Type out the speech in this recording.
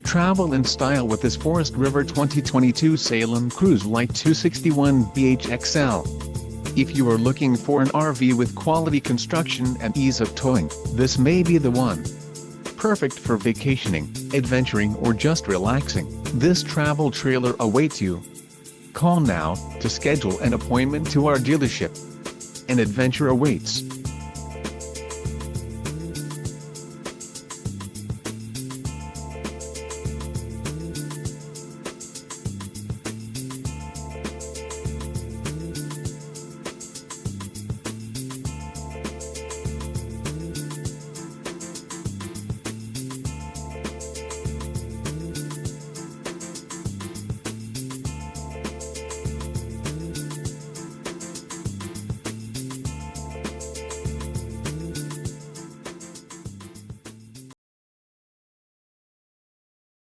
Travel in style with this Forest River 2022 Salem Cruise Lite 261 BHXL. If you are looking for an RV with quality construction and ease of towing, this may be the one. Perfect for vacationing, adventuring or just relaxing, this travel trailer awaits you. Call now to schedule an appointment to our dealership. An adventure awaits.